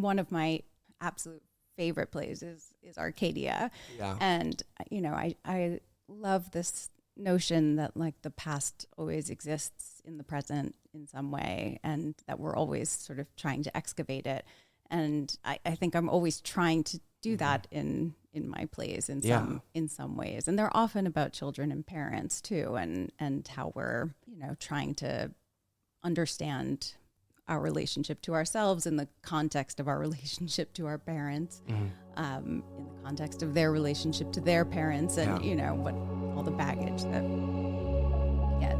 one of my absolute favorite plays is Arcadia. Yeah. And, I love this notion that like the past always exists in the present in some way, and that we're always sort of trying to excavate it. And I think I'm always trying to do that in my plays in some ways. And they're often about children and parents too, and how we're, trying to understand our relationship to ourselves in the context of our relationship to our parents, in the context of their relationship to their parents, and what all the baggage that we get.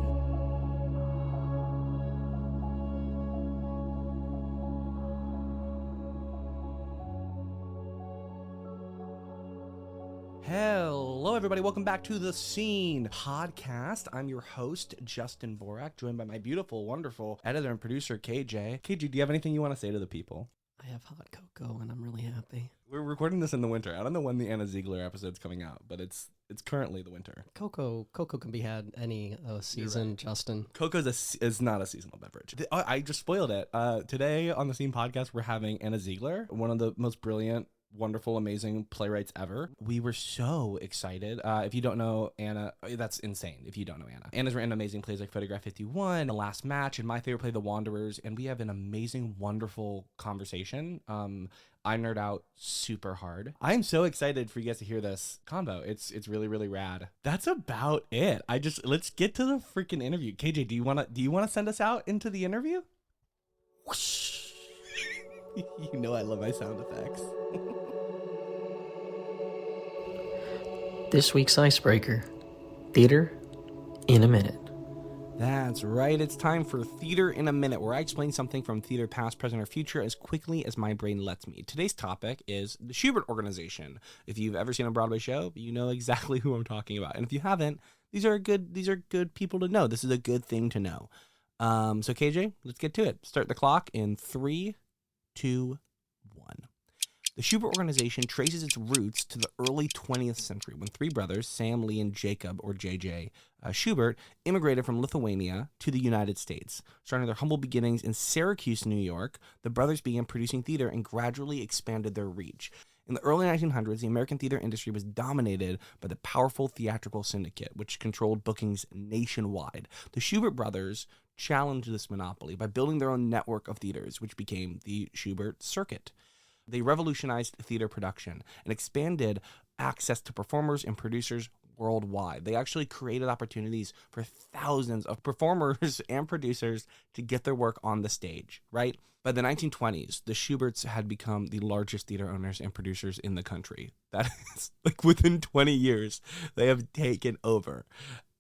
Hello, everybody. Welcome back to The Scene podcast. I'm your host, Justin Vorak, joined by my beautiful, wonderful editor and producer, KJ. KJ, do you have anything you want to say to the people? I have hot cocoa, and I'm really happy. We're recording this in the winter. I don't know when the Anna Ziegler episode's coming out, but it's currently the winter. Cocoa can be had any season, right. Justin. Cocoa is not a seasonal beverage. I just spoiled it. Today on The Scene podcast, we're having Anna Ziegler, one of the most brilliant, wonderful, amazing playwrights ever. We were so excited. If you don't know Anna, that's insane if you don't know Anna. Anna's written amazing plays like Photograph 51, The Last Match, and my favorite play, The Wanderers, and we have an amazing, wonderful conversation. I nerd out super hard. I'm so excited for you guys to hear this convo. It's really, really rad. That's about it. Let's get to the freaking interview. KJ, do you wanna send us out into the interview? Whoosh. You know I love my sound effects. This week's icebreaker, theater in a minute. That's right. It's time for Theater in a Minute, where I explain something from theater past, present, or future as quickly as my brain lets me. Today's topic is the Shubert Organization. If you've ever seen a Broadway show, you know exactly who I'm talking about. And if you haven't, these are good people to know. This is a good thing to know. So KJ, let's get to it. Start the clock in 3, 2, 1. The Shubert Organization traces its roots to the early 20th century when three brothers, Sam, Lee, and Jacob, or JJ, Shubert, immigrated from Lithuania to the United States. Starting their humble beginnings in Syracuse, New York, the brothers began producing theater and gradually expanded their reach. In the early 1900s, the American theater industry was dominated by the powerful theatrical syndicate, which controlled bookings nationwide. The Shubert brothers challenged this monopoly by building their own network of theaters, which became the Shubert Circuit. They revolutionized theater production and expanded access to performers and producers worldwide. They actually created opportunities for thousands of performers and producers to get their work on the stage, right? By the 1920s, the Shuberts had become the largest theater owners and producers in the country. That is, like, within 20 years, they have taken over.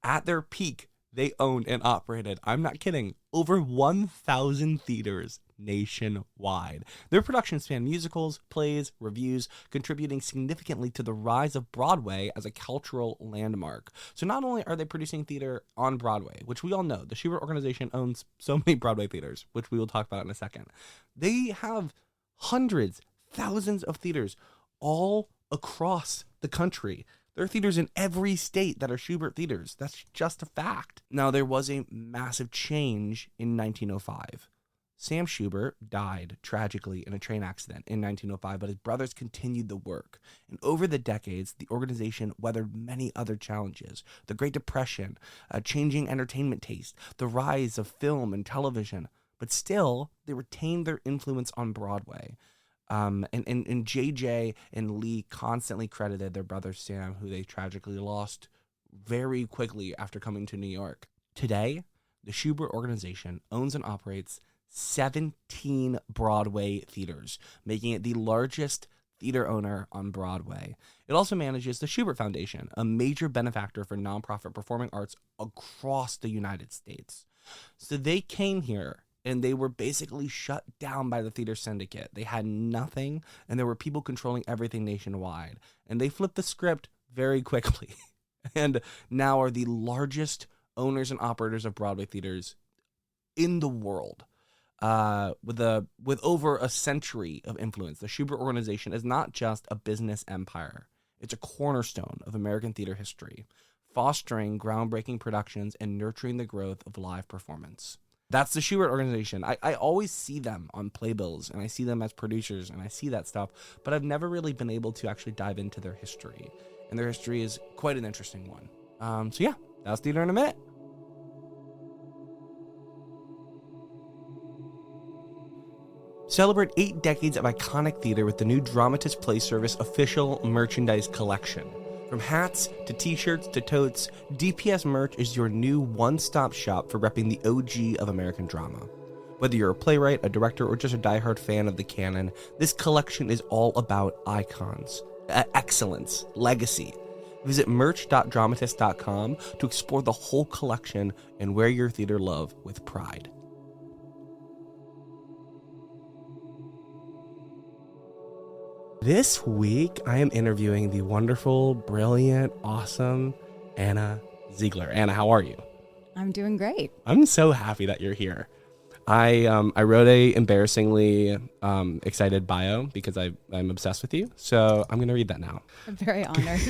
At their peak, they owned and operated, I'm not kidding, over 1,000 theaters nationwide. Their production spanned musicals, plays, reviews, contributing significantly to the rise of Broadway as a cultural landmark. So not only are they producing theater on Broadway, which we all know, the Shubert Organization owns so many Broadway theaters, which we will talk about in a second. They have hundreds, thousands of theaters all across the country. There are theaters in every state that are Shubert theaters. That's just a fact. Now, there was a massive change in 1905. Sam Shubert died tragically in a train accident in 1905, but his brothers continued the work. And over the decades, the organization weathered many other challenges. The Great Depression, changing entertainment taste, the rise of film and television. But still, they retained their influence on Broadway. And JJ and Lee constantly credited their brother Sam, who they tragically lost very quickly after coming to New York. Today, the Shubert Organization owns and operates 17 Broadway theaters, making it the largest theater owner on Broadway. It also manages the Shubert Foundation, a major benefactor for nonprofit performing arts across the United States. So they came here and they were basically shut down by the theater syndicate. They had nothing, and there were people controlling everything nationwide. And they flipped the script very quickly and now are the largest owners and operators of Broadway theaters in the world. With over a century of influence, the Shubert Organization is not just a business empire. It's a cornerstone of American theater history, fostering groundbreaking productions and nurturing the growth of live performance. That's the Schubert organization. I always see them on playbills, and I see them as producers, and I see that stuff, but I've never really been able to actually dive into their history. And their history is quite an interesting one. So yeah, that's Theater in a Minute. Celebrate 8 decades of iconic theater with the new Dramatist Play Service official merchandise collection. From hats to t-shirts to totes, DPS merch is your new one-stop shop for repping the OG of American drama. Whether you're a playwright, a director, or just a diehard fan of the canon, this collection is all about icons, excellence, legacy. Visit merch.dramatist.com to explore the whole collection and wear your theater love with pride. This week, I am interviewing the wonderful, brilliant, awesome Anna Ziegler. Anna, how are you? I'm doing great. I'm so happy that you're here. I wrote a embarrassingly excited bio because I'm obsessed with you. So I'm going to read that now. I'm very honored.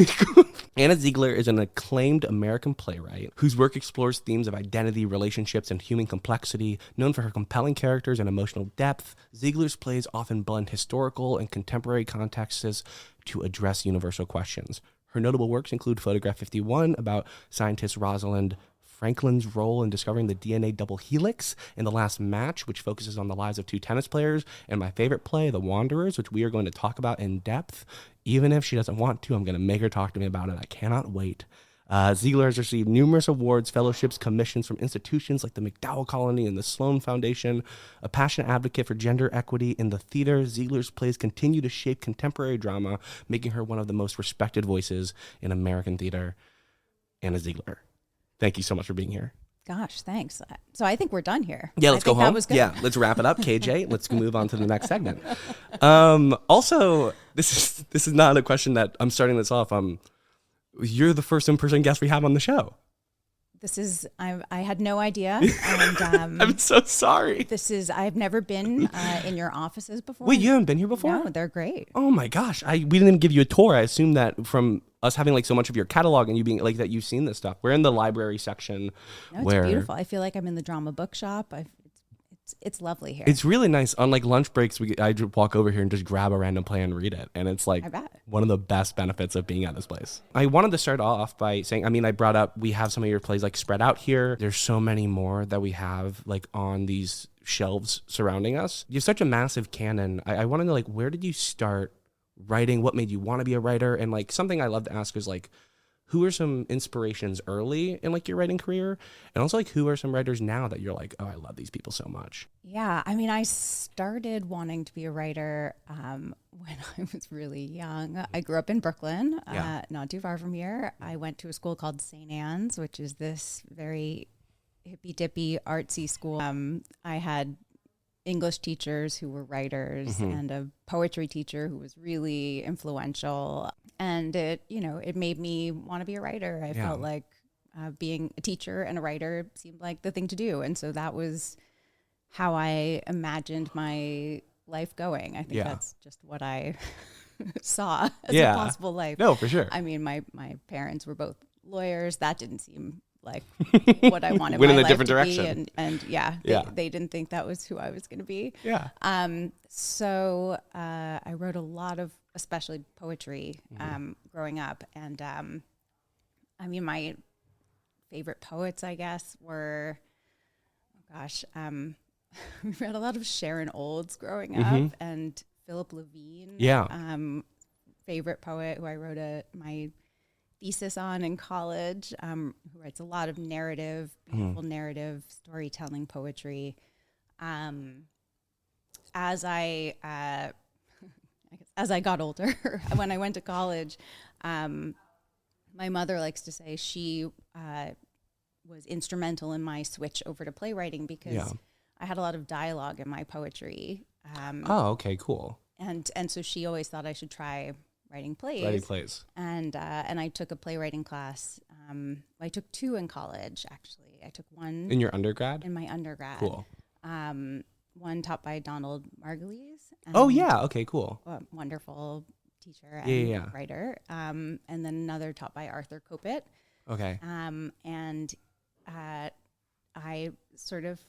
Anna Ziegler is an acclaimed American playwright whose work explores themes of identity, relationships, and human complexity. Known for her compelling characters and emotional depth, Ziegler's plays often blend historical and contemporary contexts to address universal questions. Her notable works include Photograph 51 about scientist Rosalind Franklin's role in discovering the DNA double helix, and The Last Match, which focuses on the lives of 2 tennis players, and my favorite play, The Wanderers, which we are going to talk about in depth. Even if she doesn't want to, I'm going to make her talk to me about it. I cannot wait. Ziegler has received numerous awards, fellowships, commissions from institutions like the MacDowell Colony and the Sloan Foundation. A passionate advocate for gender equity in the theater, Ziegler's plays continue to shape contemporary drama, making her one of the most respected voices in American theater. Anna Ziegler, thank you so much for being here. Gosh, thanks. So I think we're done here. Yeah, let's go home. That was good. Yeah, let's wrap it up, KJ. Let's move on to the next segment. Also, this is not a question that I'm starting this off. You're the first in-person guest we have on the show. I had no idea. And I'm so sorry. I've never been in your offices before. Wait, you haven't been here before? No, they're great. Oh my gosh. We didn't even give you a tour. I assume that from us having like so much of your catalog and you being like that, you've seen this stuff. We're in the library section. No, it's beautiful. I feel like I'm in the drama bookshop. It's lovely here. It's really nice. On like lunch breaks, I walk over here and just grab a random play and read it. And it's like one of the best benefits of being at this place. I wanted to start off by saying, I brought up, we have some of your plays like spread out here. There's so many more that we have like on these shelves surrounding us. You have such a massive canon. I want to know, like, where did you start writing? What made you want to be a writer? And like something I love to ask is like, who are some inspirations early in like your writing career? And also like, who are some writers now that you're like, oh, I love these people so much? Yeah. I started wanting to be a writer when I was really young. I grew up in Brooklyn, not too far from here. I went to a school called St. Anne's, which is this very hippy-dippy artsy school. I had English teachers who were writers and a poetry teacher who was really influential. And it made me want to be a writer. I felt like being a teacher and a writer seemed like the thing to do. And so that was how I imagined my life going. I think that's just what I saw as a possible life. No, for sure. My parents were both lawyers. That didn't seem like what I wanted Went my in a life different to direction. Be. They didn't think that was who I was going to be. Yeah. So I wrote a lot of, especially poetry, growing up. And my favorite poets, I guess, were, we read a lot of Sharon Olds growing up and Philip Levine. Yeah. Favorite poet who I wrote my thesis on in college, who writes a lot of narrative, beautiful narrative storytelling poetry. As I got older, when I went to college, my mother likes to say she was instrumental in my switch over to playwriting because I had a lot of dialogue in my poetry. Oh, okay, cool. And so she always thought I should try writing plays. And I took a playwriting class. I took 2 in college, actually. I took one in your undergrad? In my undergrad. Cool. One taught by Donald Margulies. Oh yeah, okay, cool. A wonderful teacher and writer. And then another taught by Arthur Kopit. Okay. And I sort of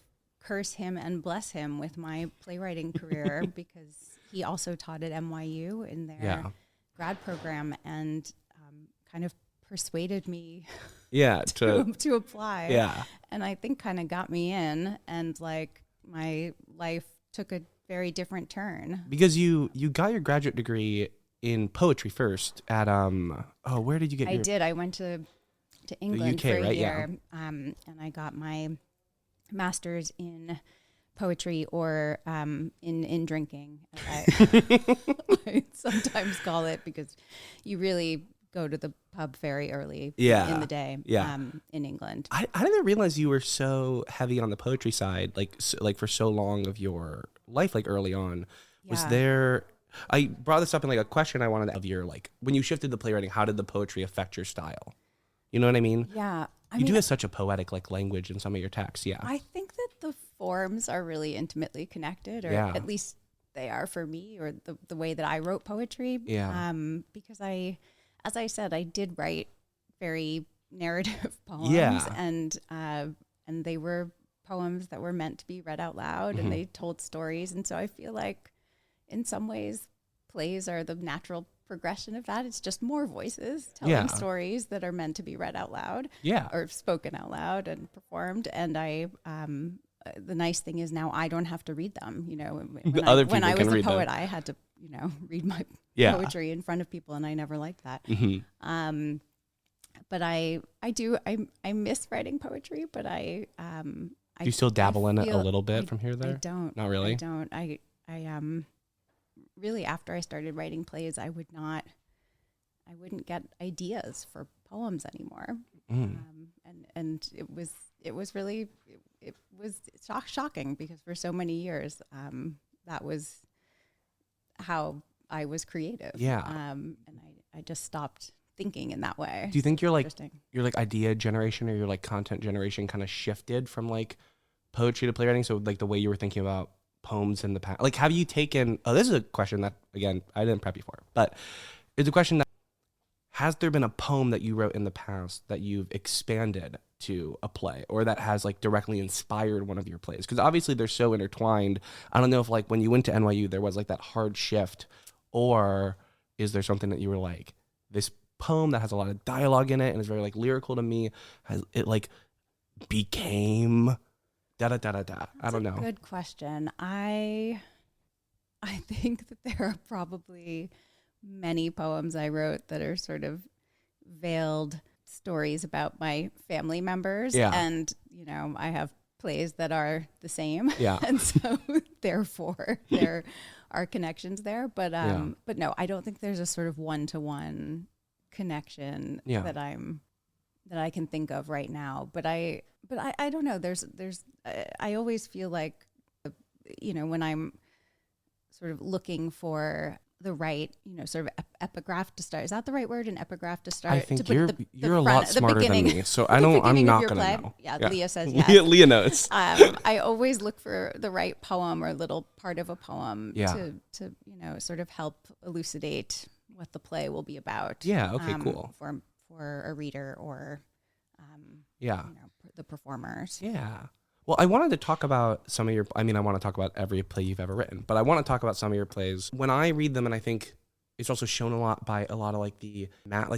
curse him and bless him with my playwriting career because he also taught at NYU in their grad program and kind of persuaded me to apply. Yeah. And I think kind of got me in, and like my life took a very different turn. Because you got your graduate degree in poetry first at where did you get I did. I went to England UK, for a right? year, and I got my master's in poetry, or in drinking, as I sometimes call it, because you really go to the pub very early in the day in England. I didn't realize you were so heavy on the poetry side, like for so long of your life, like early on. Was there... I brought this up in like a question I wanted of your, like, when you shifted to playwriting, how did the poetry affect your style? You know what I mean? Yeah. You do have such a poetic like language in some of your texts. Yeah. I think that the forms are really intimately connected, or at least they are for me, or the way that I wrote poetry. Yeah. Because as I said, I did write very narrative poems, and they were poems that were meant to be read out loud, and they told stories. And so I feel like in some ways plays are the natural progression of that. It's just more voices telling stories that are meant to be read out loud, or spoken out loud and performed. And the nice thing is now I don't have to read them. You know, when I was a poet, I had to, read my poetry in front of people, and I never liked that. But I miss writing poetry, but do you still dabble in it a little bit from here to there? I don't. Not really? I don't. I really, after I started writing plays, I wouldn't get ideas for poems anymore. And it was really shocking, because for so many years, that was how I was creative. And I just stopped thinking in that way. Do you think your idea generation or your like content generation kind of shifted from like poetry to playwriting? So like the way you were thinking about poems in the past, like have you taken, this is a question that, again, I didn't prep you for, but it's a question that, has there been a poem that you wrote in the past that you've expanded to a play, or that has like directly inspired one of your plays? Because obviously they're so intertwined. I don't know if like when you went to NYU there was like that hard shift, or is there something that you were like, this poem that has a lot of dialogue in it and is very like lyrical to me, has it like became I don't know. That's a good question. I think that there are probably many poems I wrote that are sort of veiled stories about my family members. And, I have plays that are the same. And so therefore there are connections there. But no, I don't think there's a sort of one-to-one connection that I can think of right now. But I don't know. I always feel like, when I'm sort of looking for the right, sort of epigraph to start. Is that the right word? An epigraph to start? I think to you're a lot smarter than me, so I'm not going to know. Yeah, Leah says yes. Leah knows. I always look for the right poem or little part of a poem to sort of help elucidate what the play will be about. Yeah. Okay. Cool. For a reader or the performers. Yeah. Well, I wanted to talk about some of your, I want to talk about every play you've ever written, but I want to talk about some of your plays. When I read them, and I think it's also shown a lot by a lot of like the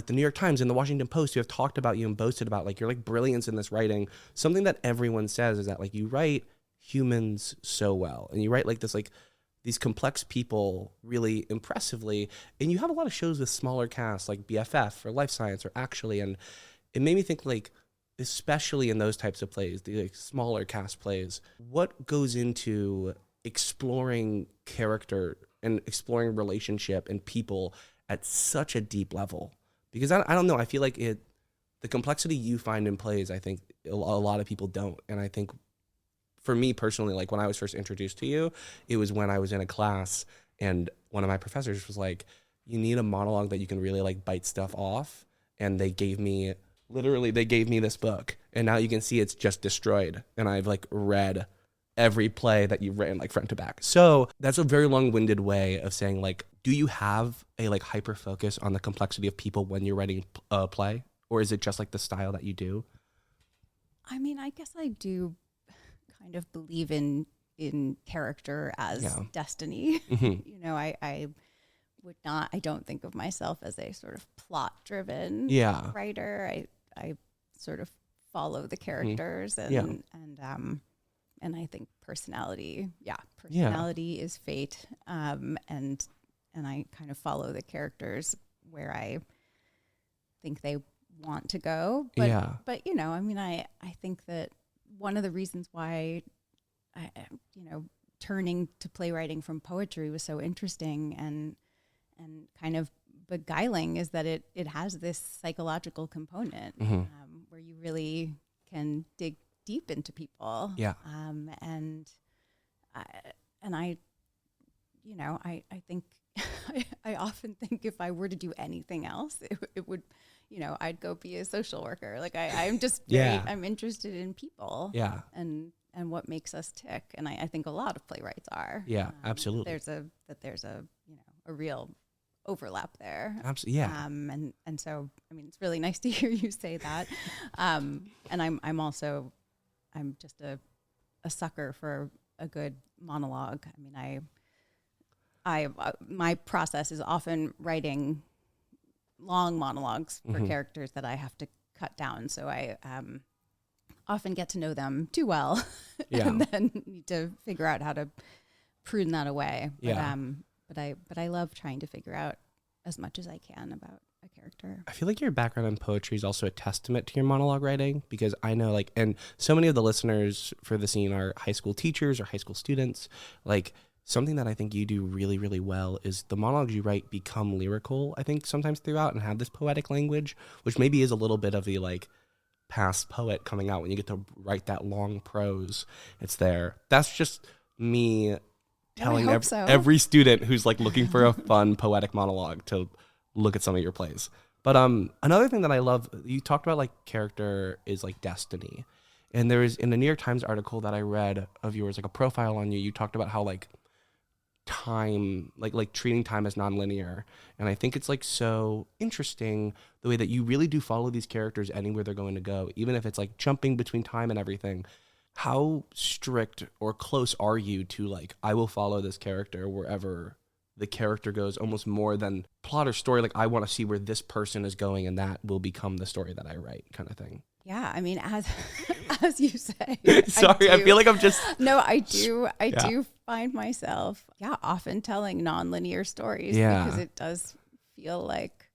New York Times and the Washington Post, who have talked about you and boasted about like your like brilliance in this writing. Something that everyone says is that like you write humans so well, and you write like this, like these complex people really impressively, and you have a lot of shows with smaller casts like BFF or Life Science or Actually, and it made me think like, especially in those types of plays, the like, smaller cast plays, what goes into exploring character and exploring relationship and people at such a deep level? Because I don't know, I feel like the complexity you find in plays, I think a lot of people don't. And I think for me personally, like when I was first introduced to you, it was when I was in a class and one of my professors was like, you need a monologue that you can really like bite stuff off. And they gave me this book, and now you can see it's just destroyed. And I've like read every play that you've written like front to back. So that's a very long-winded way of saying like, do you have a like hyper focus on the complexity of people when you're writing a play, or is it just like the style that you do? I guess I do kind of believe in character as destiny. I don't think of myself as a sort of plot driven writer. I sort of follow the characters and I think personality is fate. And I kind of follow the characters where I think they want to go. But I think that one of the reasons why turning to playwriting from poetry was so interesting and kind of beguiling is that it has this psychological component where you really can dig deep into people. I think I often think if I were to do anything else, it would, I'd go be a social worker. Like I'm just I'm interested in people. And what makes us tick. And I think a lot of playwrights are. Yeah, absolutely. There's a real overlap there. Absolutely. Yeah. And so, I mean, it's really nice to hear you say that. And I'm just a sucker for a good monologue. I mean, my process is often writing long monologues for characters that I have to cut down. So I often get to know them too well and then need to figure out how to prune that away. But I love trying to figure out as much as I can about a character. I feel like your background in poetry is also a testament to your monologue writing, because I know and so many of the listeners for the scene are high school teachers or high school students. Something that I think you do really, really well is the monologues you write become lyrical, I think, sometimes throughout, and have this poetic language, which maybe is a little bit of the past poet coming out when you get to write that long prose. It's there. That's just me telling every student who's looking for a fun poetic monologue to look at some of your plays. But another thing that I love, you talked about character is destiny. And there is, in a New York Times article that I read of yours, a profile on you, you talked about how time, treating time as nonlinear. And I think it's so interesting the way that you really do follow these characters anywhere they're going to go, even if it's jumping between time and everything. How strict or close are you to I will follow this character wherever the character goes, almost more than plot or story? I want to see where this person is going and that will become the story that I write, kind of thing. Yeah, I mean, as you say. Sorry, I feel like I'm just... No, I do find myself, often telling nonlinear stories because it does feel like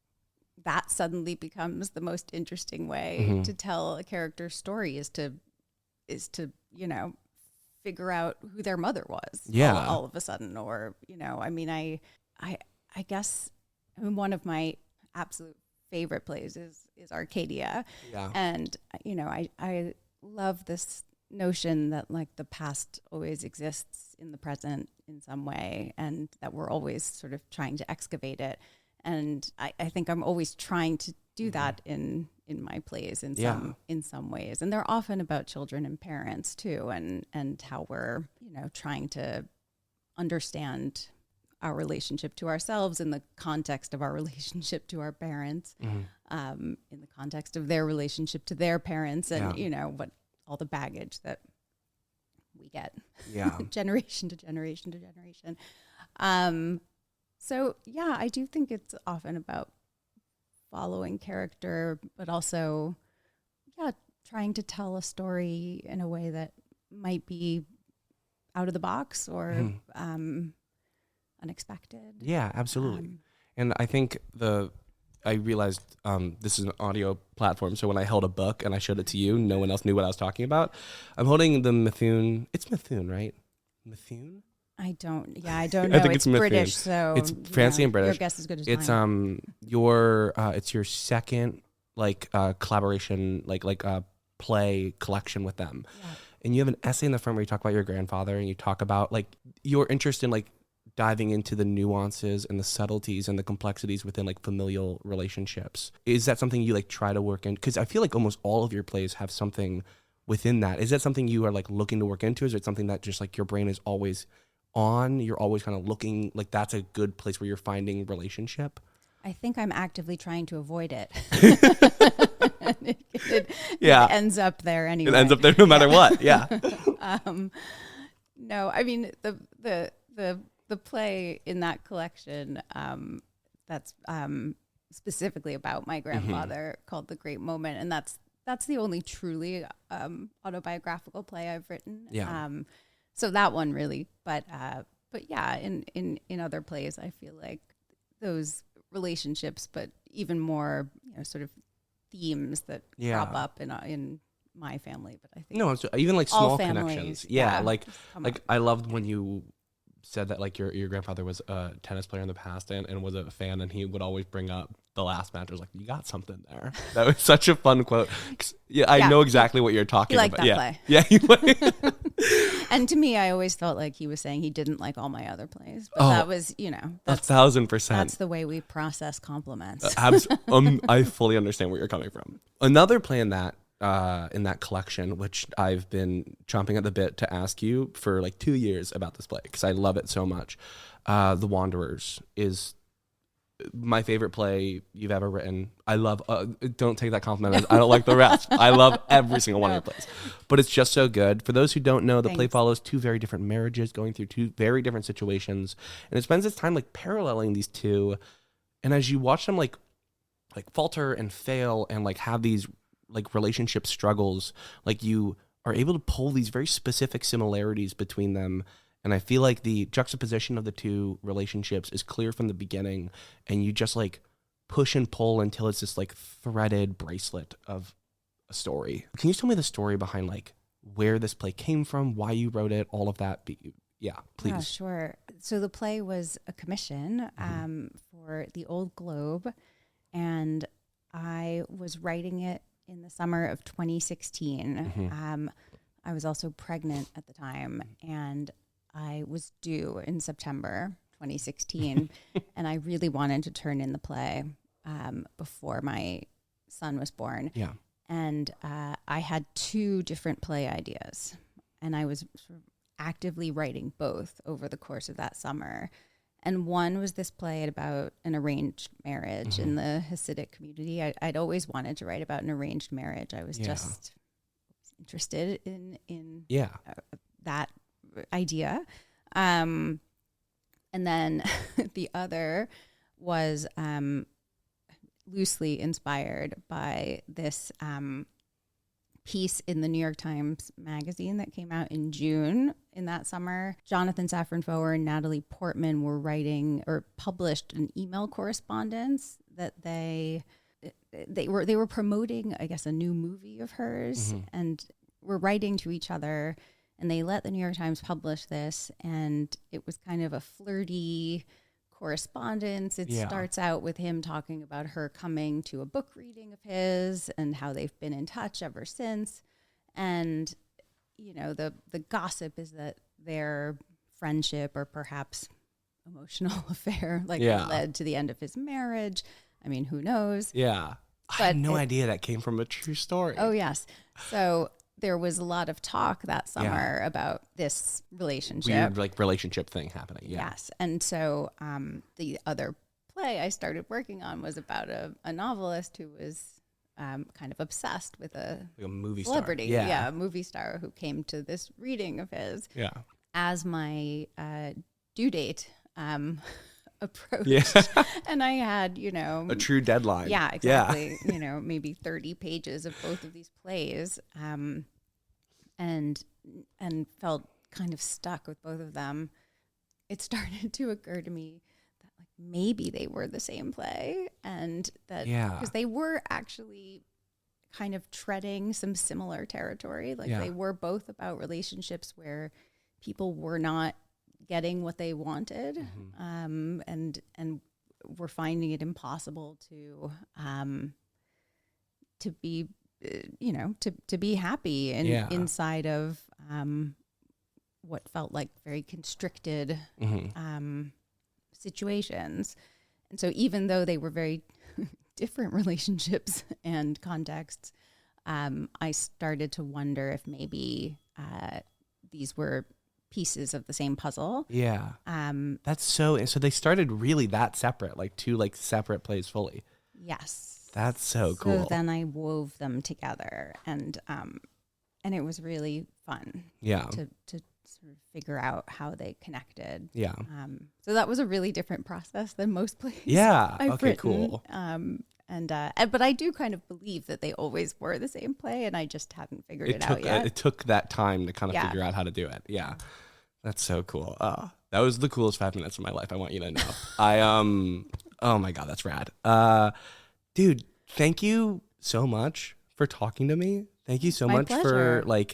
that suddenly becomes the most interesting way to tell a character's story is to figure out who their mother was all of a sudden. Or, I mean, I guess one of my absolute favorite plays is Arcadia. And, I love this notion that the past always exists in the present in some way, and that we're always sort of trying to excavate it. And I think I'm always trying to do that in my plays in some ways. And they're often about children and parents too, and how we're, trying to understand our relationship to ourselves in the context of our relationship to our parents, in the context of their relationship to their parents, and what all the baggage that we get generation to generation to generation. So I do think it's often about following character, but also trying to tell a story in a way that might be out of the box or unexpected. Yeah, absolutely. And I think I realized this is an audio platform, so when I held a book and I showed it to you, no one else knew what I was talking about. I'm holding the Methuen. It's Methuen, right? Methuen? I don't know. I think it's British, so it's fancy and British. Your guess is good as it's mine. It's your second collaboration play collection with them. And you have an essay in the front where you talk about your grandfather, and you talk about your interest in diving into the nuances and the subtleties and the complexities within familial relationships. Is that something you try to work in? Because I feel almost all of your plays have something within that. Is that something you are looking to work into? Is it something that just your brain is always on? You're always kind of looking that's a good place where you're finding relationship? I think I'm actively trying to avoid it. it Yeah. ends up there anyway. It ends up there no matter what. Yeah. No, I mean the play in that collection that's specifically about my grandfather called The Great Moment, and that's the only truly autobiographical play I've written. Yeah. So that one really, but yeah, in other plays, I feel like those relationships, but even more, sort of themes that crop up in my family. But I think No, it's even like small families, connections. Yeah, like come up. I loved when you said that like your grandfather was a tennis player in the past and was a fan, and he would always bring up the last match. I was like, you got something there. That was such a fun quote. I know exactly what you're talking liked about. that Yeah. play. Yeah. And to me, I always felt like he was saying he didn't like all my other plays, but that was, 1,000%. that's the way we process compliments. I fully understand where you're coming from. Another play in that collection, which I've been chomping at the bit to ask you for like 2 years about this play because I love it so much. The Wanderers is my favorite play you've ever written. I love, don't take that compliment as I don't like the rest. I love every single one of your plays, but it's just so good. For those who don't know, the play follows two very different marriages going through two very different situations. And it spends its time like paralleling these two. And as you watch them like falter and fail and like have these like relationship struggles, like you are able to pull these very specific similarities between them. And I feel like the juxtaposition of the two relationships is clear from the beginning, and you just like push and pull until it's this like threaded bracelet of a story. Can you tell me the story behind like where this play came from, why you wrote it, all of that? Yeah, please. Yeah, sure. So the play was a commission for the Old Globe, and I was writing it in the summer of 2016. I was also pregnant at the time, and I was due in September 2016, and I really wanted to turn in the play before my son was born. Yeah. And I had two different play ideas, and I was sort of actively writing both over the course of that summer. And one was this play about an arranged marriage in the Hasidic community. I'd always wanted to write about an arranged marriage. I was just interested in that idea. And then the other was loosely inspired by this piece in the New York Times magazine that came out in June in that summer. Jonathan Safran Foer and Natalie Portman were writing or published an email correspondence that they were promoting, I guess, a new movie of hers, and were writing to each other. And they let the New York Times publish this, and it was kind of a flirty correspondence. It starts out with him talking about her coming to a book reading of his and how they've been in touch ever since. And, the gossip is that their friendship or perhaps emotional affair led to the end of his marriage. I mean, who knows? Yeah. I had no idea that came from a true story. Oh, yes. So there was a lot of talk that summer about this relationship. Weird, like, relationship thing happening. Yeah. Yes. And so the other play I started working on was about a novelist who was kind of obsessed with a movie celebrity. star. Yeah, a movie star who came to this reading of his. Yeah. As my due date approached. Yeah. And I had, a true deadline. Yeah, exactly. Yeah. Maybe 30 pages of both of these plays. And felt kind of stuck with both of them. It started to occur to me that like maybe they were the same play, and that because they were actually kind of treading some similar territory. Like they were both about relationships where people were not getting what they wanted, and were finding it impossible to be to be happy inside of what felt like very constricted situations. And so even though they were very different relationships and contexts, I started to wonder if maybe these were pieces of the same puzzle. Yeah. That's so they started really that separate, like two like separate plays fully. Yes. That's so cool. So then I wove them together, and it was really fun. Yeah. To sort of figure out how they connected. Yeah. So that was a really different process than most plays. Yeah. I've Okay. written. Cool. But I do kind of believe that they always were the same play, and I just hadn't figured it out yet. It took that time to kind of figure out how to do it. Yeah. That's so cool. That was the coolest 5 minutes of my life. I want you to know. Oh my God, that's rad. Dude, thank you so much for talking to me. Thank you so much pleasure. for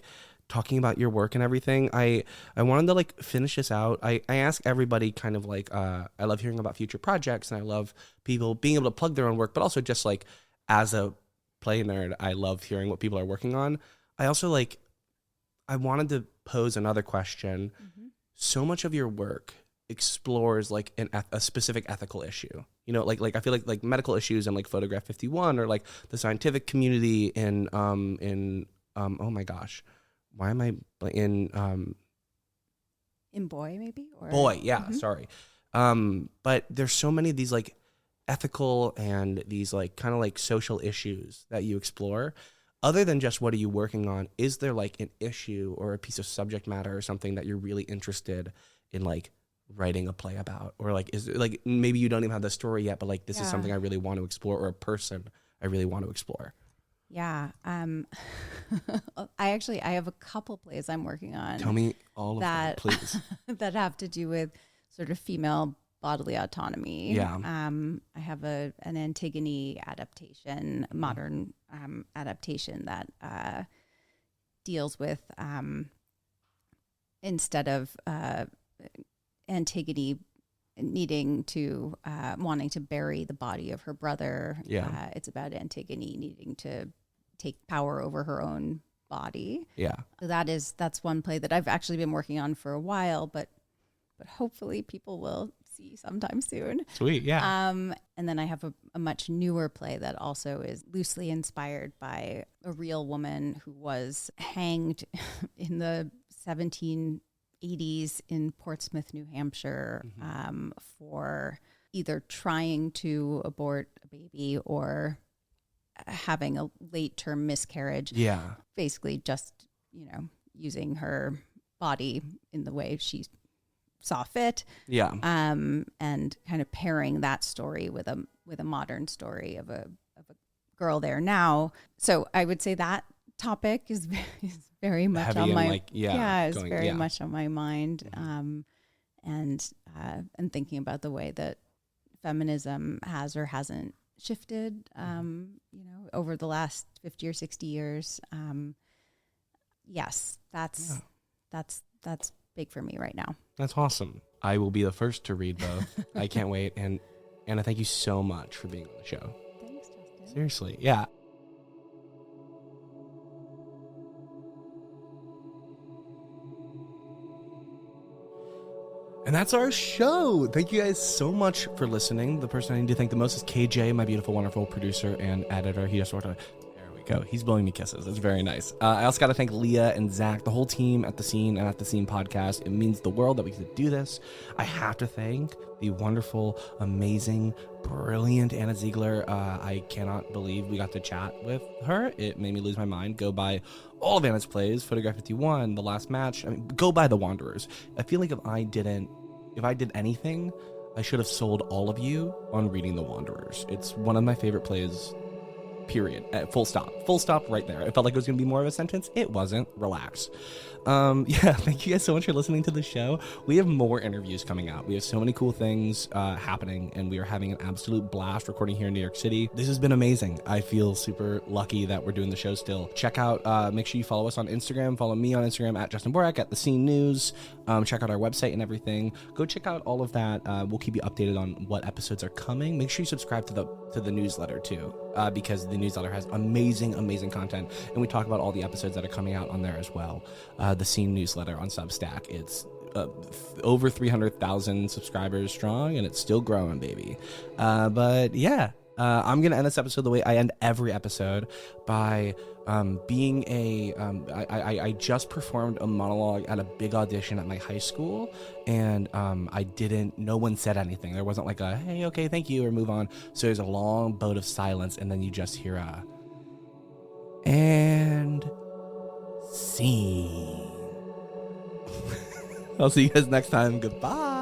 talking about your work and everything. I wanted to finish this out. I ask everybody kind of I love hearing about future projects, and I love people being able to plug their own work, but also just as a play nerd, I love hearing what people are working on. I also I wanted to pose another question. Mm-hmm. So much of your work explores a specific ethical issue. You know, I feel like medical issues in Photograph 51, or the scientific community in oh my gosh, why am I in Boy maybe or Boy, yeah, mm-hmm. sorry. But there's so many of these ethical and these kind of social issues that you explore. Other than just what are you working on, is there an issue or a piece of subject matter or something that you're really interested in writing a play about? Or is it maybe you don't even have the story yet, but this is something I really want to explore, or a person I really want to explore? Yeah. I have a couple plays I'm working on. Tell me all of that, please. That have to do with sort of female bodily autonomy. Yeah. I have an Antigone adaptation, modern adaptation that deals with instead of Antigone wanting to bury the body of her brother. Yeah. It's about Antigone needing to take power over her own body. Yeah. So that's one play that I've actually been working on for a while, but hopefully people will see sometime soon. Sweet. Yeah. And then I have a much newer play that also is loosely inspired by a real woman who was hanged in the 1780s in Portsmouth, New Hampshire, for either trying to abort a baby or having a late term miscarriage. Yeah. Basically just, using her body in the way she saw fit. Yeah. And kind of pairing that story with a modern story of a girl there now. So I would say that topic is very much Heavy on my much on my mind. And thinking about the way that feminism has or hasn't shifted, over the last 50 or 60 years. Yes, that's big for me right now. That's awesome. I will be the first to read both. I can't wait. And Anna, thank you so much for being on the show. Thanks, Justin. Seriously. Yeah. And that's our show. Thank you guys so much for listening. The person I need to thank the most is KJ, my beautiful, wonderful producer and editor. He just there we go. He's blowing me kisses. That's very nice. I also got to thank Leah and Zach, the whole team at The Scene and at The Scene podcast. It means the world that we get to do this. I have to thank the wonderful, amazing, brilliant Anna Ziegler. I cannot believe we got to chat with her. It made me lose my mind. Go buy all of Anna's plays, Photograph 51, The Last Match. I mean, go buy The Wanderers. I feel like if I did anything, I should have sold all of you on reading The Wanderers. It's one of my favorite plays, period. Full stop right there. It felt like it was going to be more of a sentence. It wasn't. Relax. Thank you guys so much for listening to the show. We have more interviews coming out. We have so many cool things happening, and we are having an absolute blast recording here in New York City. This has been amazing. I feel super lucky that we're doing the show still. Check out, make sure you follow us on Instagram. Follow me on Instagram at Justin Borak, at The Scene News. Check out our website and everything. Go check out all of that. We'll keep you updated on what episodes are coming. Make sure you subscribe to the newsletter too, because the newsletter has amazing content, and we talk about all the episodes that are coming out on there as well. The Scene newsletter on Substack, it's over 300,000 subscribers strong, and it's still growing, baby. But yeah, I'm going to end this episode the way I end every episode by being I just performed a monologue at a big audition at my high school, and no one said anything. There wasn't like a, hey, okay, thank you, or move on. So there's a long boat of silence, and then you just hear and scene. I'll see you guys next time. Goodbye.